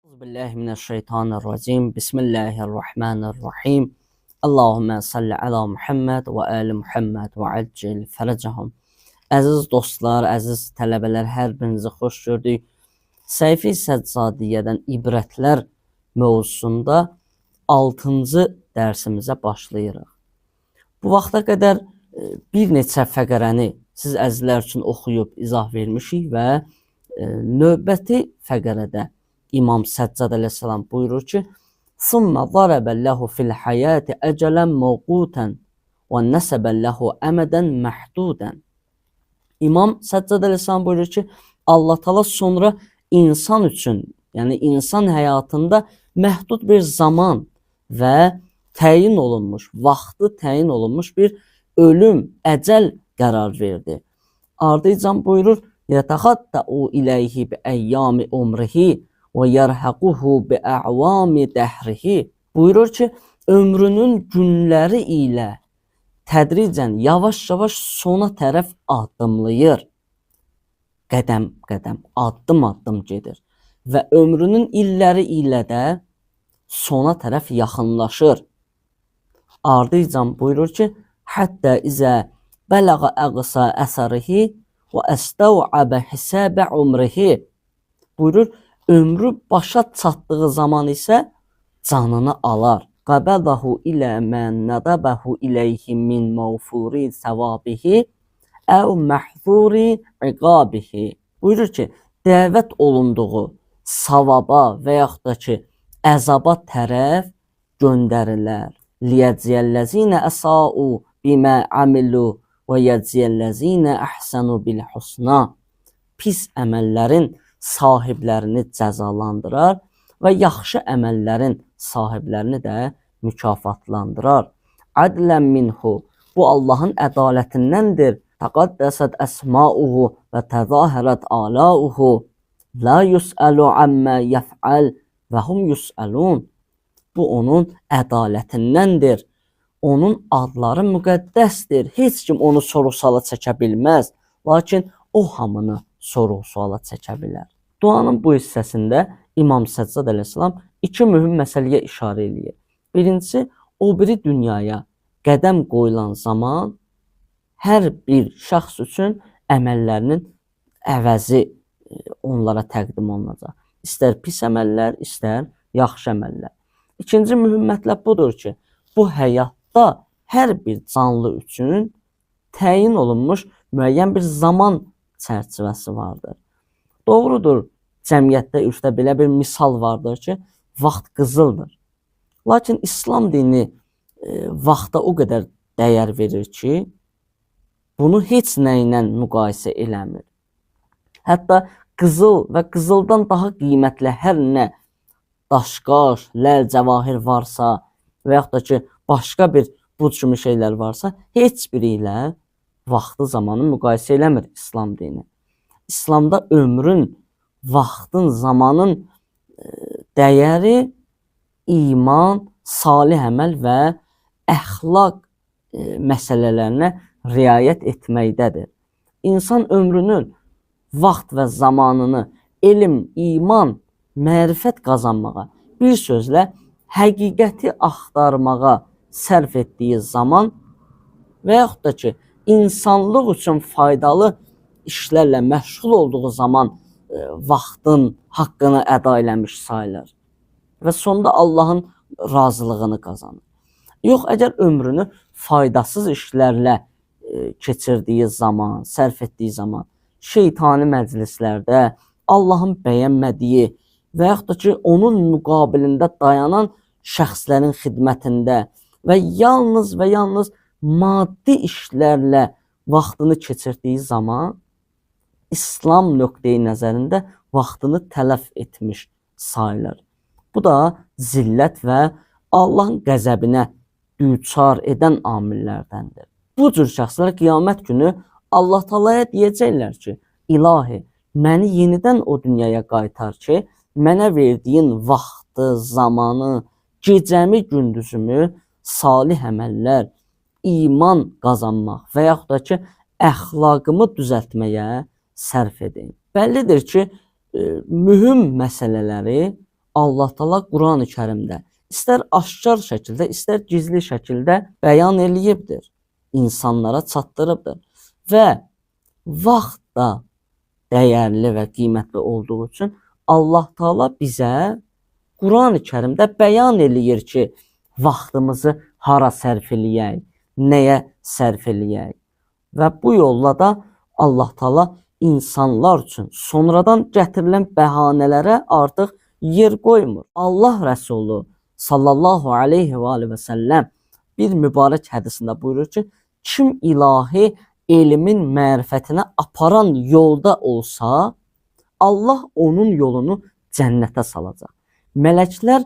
Euzubillahimineşşeytanirracim. Bismillahirrahmanirrahim. Allahümme salli ala Muhammed və ali Muhammed və accil fərəcəhum. Əziz dostlar, əziz tələbələr, hər birinizi xoş gördük. Səhifə-i Səccadiyyədən ibrətlər mövzusunda 6-cı dərsimizə başlayırıq. Bu vaxta qədər bir neçə fəqərəni siz əzizlər üçün oxuyub izah vermişik və növbəti fəqərədə İmam Səccad əleyhissalam buyurur ki, "Summa zarabəlləhu fil hayati əcələn mawqutan və nəsəbəlləhu əmədən məhdudən." İmam Səccad əleyhissalam buyurur ki, Allah Taala sonra insan üçün, yəni insan həyatında məhdud bir zaman və təyin olunmuş, vaxtı təyin olunmuş bir ölüm, əcəl qərar verdi. Ardıcan buyurur, "Yətəxatta'u ileyhi bi əyyami umrihi və yerhaquhu bi a'vami dəhrihi." Buyurur ki, ömrünün günləri ilə tədricən, yavaş-yavaş sona tərəf addımlayır. Qədəm-qədəm, addım-addım gedir. Və ömrünün illəri ilə də sona tərəf yaxınlaşır. Ardıcan buyurur ki, "Hətta izə bələğə əqsa əsərihi və əstəv'abə hisabə umrihi." Buyurur, ömrü başa çatdığı zaman isə canını alar. Qəbədahu ilə mən nədəbəhu iləyhi min mağfuri səvabihi əv məhzuri iqabihi. Buyurur ki, dəvət olunduğu savaba və yaxud da ki, əzaba tərəf göndərilər. Liyəciyəlləzinə əsau bimə amilu və yəciyəlləzinə əhsənu bil husna. Pis əməllərin sahiblərini cəzalandırar və yaxşı əməllərin sahiblərini də mükafatlandırar. Adlən minhu, bu Allahın ədalətindəndir. Təqaddəsət əsmauhu və təzahərət alauhu. La yus'alu amma yef'al və hum yus'alun. Bu onun ədalətindəndir. Onun adları müqəddəsdir. Heç kim onu soru-suala çəkə bilməz. Lakin o hamını soru-suala çəkə bilər. Duanın bu hissəsində İmam Səccad əleyhissalam iki mühüm məsələyə işarə edir. Birincisi, o biri dünyaya qədəm qoyulan zaman hər bir şəxs üçün əməllərinin əvəzi onlara təqdim olunacaq. İstər pis əməllər, istər yaxşı əməllər. İkinci mühüm mətləb budur ki, bu həyatda hər bir canlı üçün təyin olunmuş müəyyən bir zaman çərçivəsi vardır. Doğrudur, cəmiyyətdə ürfdə belə bir misal vardır ki, vaxt qızıldır. Lakin İslam dini vaxta o qədər dəyər verir ki, bunu heç nə ilə müqayisə eləmir. Hətta qızıl və qızıldan daha qiymətli hər nə daşqaş, ləl, cəvahir varsa və yaxud da ki, başqa bir bu kimi şeylər varsa, heç biri ilə vaxtı, zamanı müqayisə eləmir İslam dini. İslamda ömrün, vaxtın, zamanın dəyəri iman, salih əməl və əxlaq məsələlərinə riayət etməkdədir. İnsan ömrünün, vaxt və zamanını elm, iman, mərifət qazanmağa, bir sözlə həqiqəti axtarmağa sərf etdiyi zaman və yaxud da ki, insanlıq üçün faydalı işlərlə məşğul olduğu zaman vaxtın haqqını əda eləmiş sayılır və sonda Allahın razılığını qazanır. Yox, əgər ömrünü faydasız işlərlə keçirdiyi zaman, sərf etdiyi zaman, şeytani məclislərdə, Allahın bəyənmədiyi və yaxud da ki, onun müqabilində dayanan şəxslərin xidmətində və yalnız maddi işlərlə vaxtını keçirdiyi zaman İslam nöqteyi nəzərində vaxtını tələf etmiş sayılır. Bu da zillət və Allahın qəzəbinə düçar edən amillərdəndir. Bu cür şəxslər qiyamət günü Allah Taalaya deyəcəklər ki, İlahi, məni yenidən o dünyaya qaytar ki, mənə verdiyin vaxtı, zamanı, gecəmi, gündüzümü salih əməllər, iman qazanmaq və yaxud da ki, əxlaqımı düzəltməyə sərf edin. Bəllidir ki, mühüm məsələləri Allah Taala Qurani-Kərimdə istər aşkar şəkildə, istər gizli şəkildə bəyan eləyibdir, insanlara çatdırıbdır və vaxt da dəyərli və qiymətli olduğu üçün Allah Taala bizə Qurani-Kərimdə bəyan eləyir ki, vaxtımızı hara sərf eləyək, nəyə sərf eləyək. Və bu yolla da Allah Taala insanlar üçün sonradan gətirilən bəhanələrə artıq yer qoymur. Allah Rəsulu sallallahu aleyhi və aleyhi və səlləm bir mübarək hədisində buyurur ki, kim ilahi elmin mərifətinə aparan yolda olsa, Allah onun yolunu cənnətə salacaq. Mələklər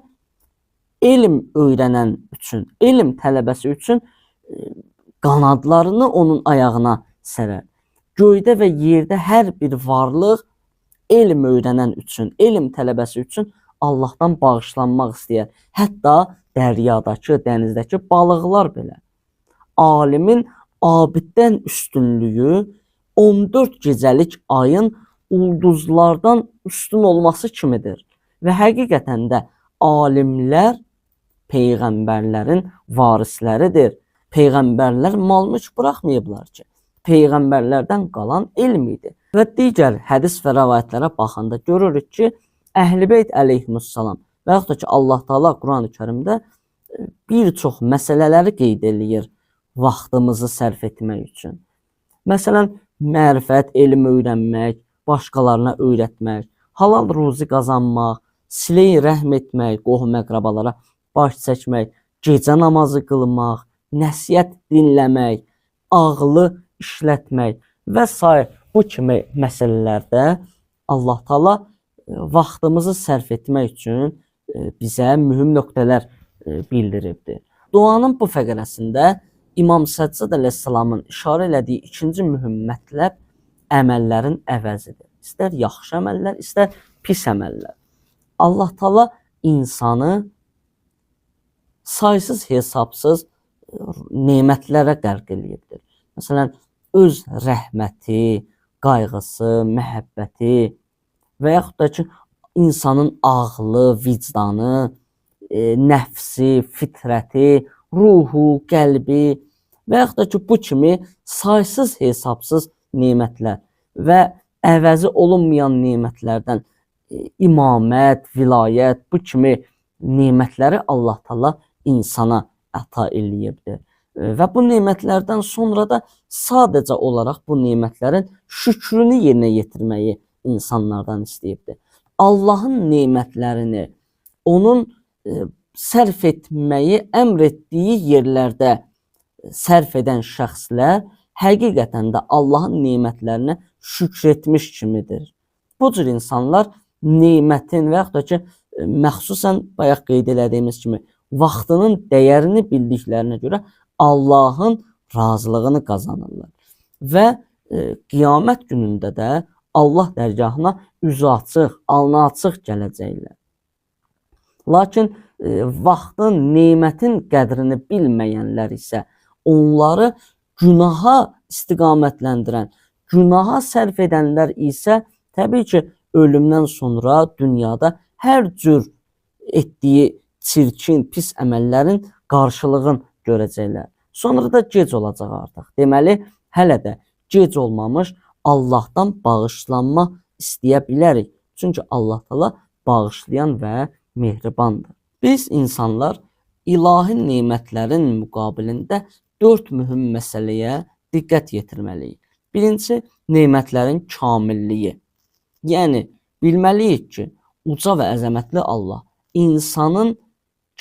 elm öyrənən üçün, elm tələbəsi üçün qanadlarını onun ayağına sərər. Göydə və yerdə hər bir varlıq elm öyrənən üçün, elm tələbəsi üçün Allahdan bağışlanmaq istəyər. Hətta dəryadakı, dənizdəki balıqlar belə. Alimin abiddən üstünlüyü 14 gecəlik ayın ulduzlardan üstün olması kimidir. Və həqiqətən də alimlər peyğəmbərlərin varisləridir. Peyğəmbərlər mal-mülk buraxmayıblar ki, peyğəmbərlərdən qalan elm idi. Və digər hədis və rəvayətlərə baxanda görürük ki, Əhl-i-Beyt əleyhissalam və yaxud da ki, Allah Taala Qurani-Kərimdə bir çox məsələləri qeyd eləyir vaxtımızı sərf etmək üçün. Məsələn, mərifət, elm öyrənmək, başqalarına öyrətmək, halal ruzi qazanmaq, silə-i rəhm etmək, qohum-əqrabalara baş çəkmək, gecə namazı qılmaq, nəsihət dinləmək, ağlı işlətmək və s. bu kimi məsələlərdə Allah Taala vaxtımızı sərf etmək üçün bizə mühüm nöqtələr bildiribdir. Duanın bu fəqərəsində İmam Səccad əleyhissalamın işarə elədiyi ikinci mühüm mətləb əməllərin əvəzidir. İstər yaxşı əməllər, istər pis əməllər. Allah Taala insanı saysız hesabsız nemətlərə qərq eləyibdir. Məsələn, öz rəhməti, qayğısı, məhəbbəti və yaxud da ki, insanın ağlı, vicdanı, nəfsi, fitrəti, ruhu, qəlbi və yaxud da ki, bu kimi saysız hesabsız nemətlər və əvəzi olunmayan nemətlərdən imamət, vilayət, bu kimi nemətləri Allah Taala insana əta eləyibdir. Və bu nemətlərdən sonra da sadəcə olaraq bu nemətlərin şükrünü yerinə yetirməyi insanlardan istəyibdir. Allahın nemətlərini onun sərf etməyi əmr etdiyi yerlərdə sərf edən şəxslər həqiqətən də Allahın nemətlərinə şükr etmiş kimidir. Bu cür insanlar nemətin və yaxud da ki, məxsusən bayaq qeyd elədiyimiz kimi vaxtının dəyərini bildiklərinə görə Allahın razılığını qazanırlar. Və qiyamət günündə də Allah dərgahına üzü açıq, alnı açıq gələcəklər. Lakin vaxtın, nemətin qədrini bilməyənlər isə onları günaha istiqamətləndirən, günaha sərf edənlər isə təbii ki, ölümdən sonra dünyada hər cür etdiyi çirkin, pis əməllərin qarşılığını görəcəklər. Sonra da gec olacaq artıq. Deməli, hələ də gec olmamış Allahdan bağışlanma istəyə bilərik. Çünki Allah Taala bağışlayan və mehribandır. Biz insanlar ilahi nemətlərin müqabilində 4 mühüm məsələyə diqqət yetirməliyik. Birincisi, nemətlərin kamilliyi. Yəni, bilməliyik ki, uca və əzəmətli Allah insanın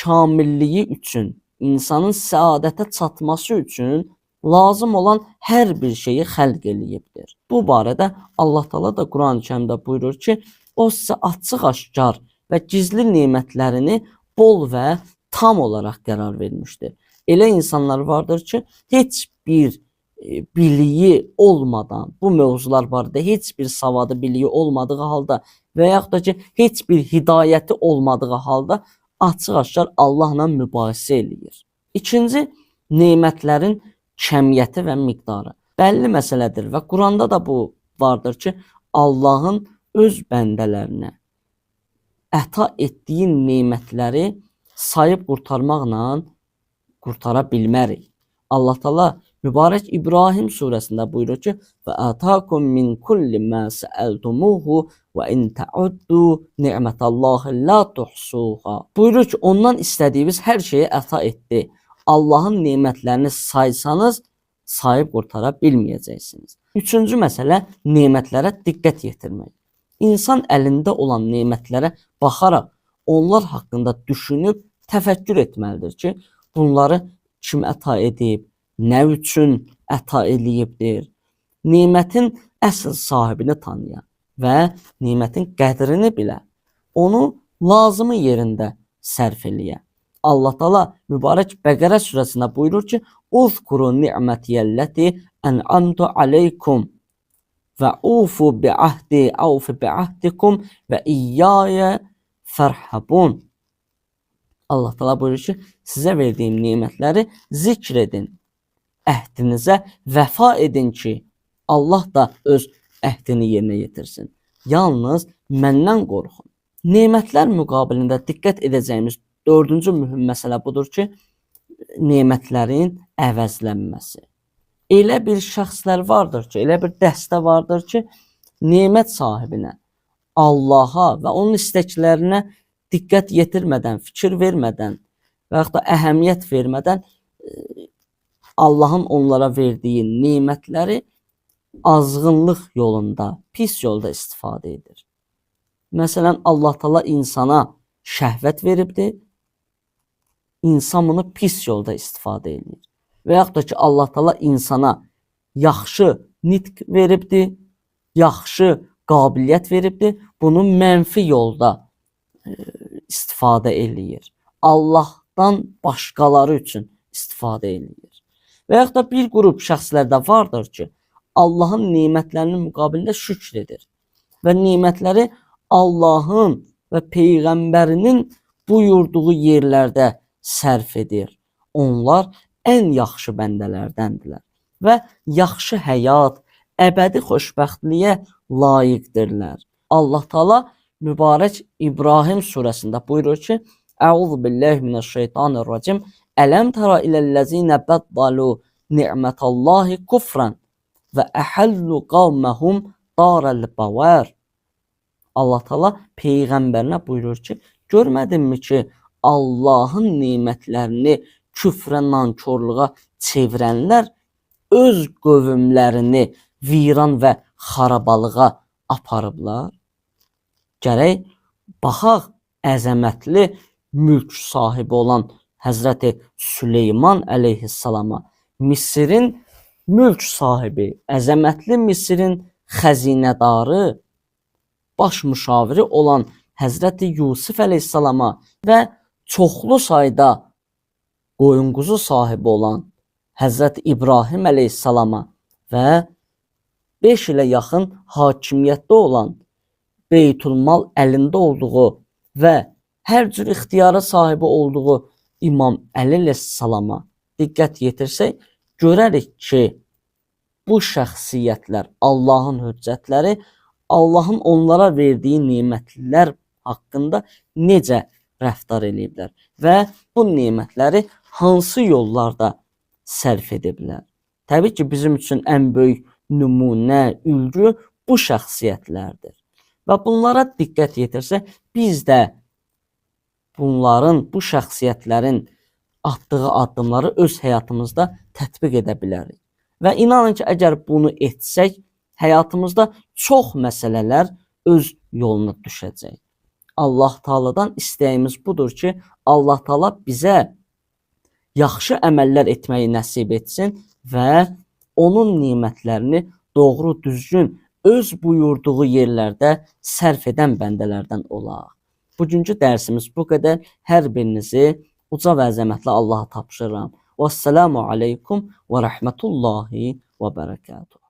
kamilliyi üçün, insanın səadətə çatması üçün lazım olan hər bir şeyi xəlq eləyibdir. Bu barədə Allah Taala da Qurani-Kərimdə buyurur ki, o sizə açıq-aşkar və gizli nemətlərini bol və tam olaraq qərar vermişdir. Elə insanlar vardır ki, heç bir biliyi olmadan, bu mövzular barədə heç bir savadı, biliyi olmadığı halda və yaxud da ki, heç bir hidayəti olmadığı halda açıq-aşkar Allahla mübahisə eləyir. İkinci, nemətlərin kəmiyyəti və miqdarı. Bəlli məsələdir və Quranda da bu vardır ki, Allahın öz bəndələrinə əta etdiyi nemətləri sayıb qurtarmaqla qurtara bilmərik. Allah Taala mübarək İbrahim surəsində buyurur ki: "Və atakum min kulli ma sa'altumuhu və in ta'uddu ni'metallahi la tuhsuha." Buyurur ki, ondan istədiyiniz hər şeyi əta etdi. Allahın nemətlərini saysanız sayıb qurtara bilməyəcəksiniz. Üçüncü məsələ nemətlərə diqqət yetirmək. İnsan əlində olan nemətlərə baxaraq onlar haqqında düşünüb təfəkkür etməlidir ki, bunları kim əta edib, nə üçün əta eləyibdir. Nemətin əsl sahibini tanıya və nemətin qədrini bilə, onu lazımı yerində sərf eləyə. Allah Taala mübarək Bəqərə surəsində buyurur ki: "Uzkuru ni'metiyellati en'amtu aleykum və ufu bi'ahdi aufu bi'ahdikum və iyyaya fərhabun." Allah Taala buyurur ki, sizə verdiyim nemətləri zikr edin, əhdinizə vəfa edin ki, Allah da öz əhdini yerinə yetirsin. Yalnız məndən qorxun. Nemətlər müqabilində diqqət edəcəyimiz dördüncü mühüm məsələ budur ki, nemətlərin əvəzlənməsi. Elə bir şəxslər vardır ki, elə bir dəstə vardır ki, nemət sahibinə, Allaha və onun istəklərinə diqqət yetirmədən, fikir vermədən və yaxud da əhəmiyyət vermədən Allahın onlara verdiyi nemətləri azğınlıq yolunda, pis yolda istifadə edir. Məsələn, Allah Taala insana şəhvət veribdir, insan bunu pis yolda istifadə edir. Və yaxud da ki, Allah Taala insana yaxşı nitq veribdir, yaxşı qabiliyyət veribdir, bunu mənfi yolda istifadə eləyir. Allahdan başqaları üçün istifadə eləyir. Və yaxud da bir qrup şəxslərdə vardır ki, Allahın nemətlərinin müqabilində şükr edir və nemətləri Allahın və Peyğəmbərinin buyurduğu yerlərdə sərf edir. Onlar ən yaxşı bəndələrdəndirlər və yaxşı həyat, əbədi xoşbəxtliyə layiqdirlər. Allah Taala mübarək İbrahim surəsində buyurur ki: "Əuzu billahi mineşşeytanirracim. Ələm tara iləllezine baddalu ni'metallahi kufran və əhallu qavməhum daral bawar." Allah Taala peyğəmbərinə buyurur ki, görmədinmi ki, Allahın nemətlərini küfrə, nankorluğa çevirənlər öz qövmlərini viran və xarabalığa aparıblar? Gərək baxaq əzəmətli mülk sahibi olan Həzrəti Süleyman əleyhissalama, Misirin mülk sahibi, əzəmətli Misirin xəzinədarı, baş müşaviri olan Həzrəti Yusuf əleyhissalama və çoxlu sayda qoyun-quzu sahibi olan Həzrəti İbrahim əleyhissalama və 5 ilə yaxın hakimiyyətdə olan, Beytülmal əlində olduğu və hər cür ixtiyara sahibi olduğu İmam Əli əleyhissalama diqqət yetirsək, görərik ki, bu şəxsiyyətlər, Allahın hüccətləri, Allahın onlara verdiyi nemətlər haqqında necə rəftar ediblər və bu nemətləri hansı yollarda sərf ediblər. Təbii ki, bizim üçün ən böyük nümunə, ülgü bu şəxsiyyətlərdir. Və bunlara diqqət yetirsək, biz də bunların, bu şəxsiyyətlərin atdığı addımları öz həyatımızda tətbiq edə bilərik. Və inanın ki, əgər bunu etsək, həyatımızda çox məsələlər öz yoluna düşəcək. Allah Taala'dan istəyimiz budur ki, Allah Taala bizə yaxşı əməllər etməyi nəsib etsin və onun nemətlərini doğru, düzgün, öz buyurduğu yerlərdə sərf edən bəndələrdən olaq. Bugünkü dərsimiz bu qədər. Hər birinizi uca və əzəmətli Allaha tapşırıram. Vəssalamu aleykum və rəhmətullahi və bərəkatuhu.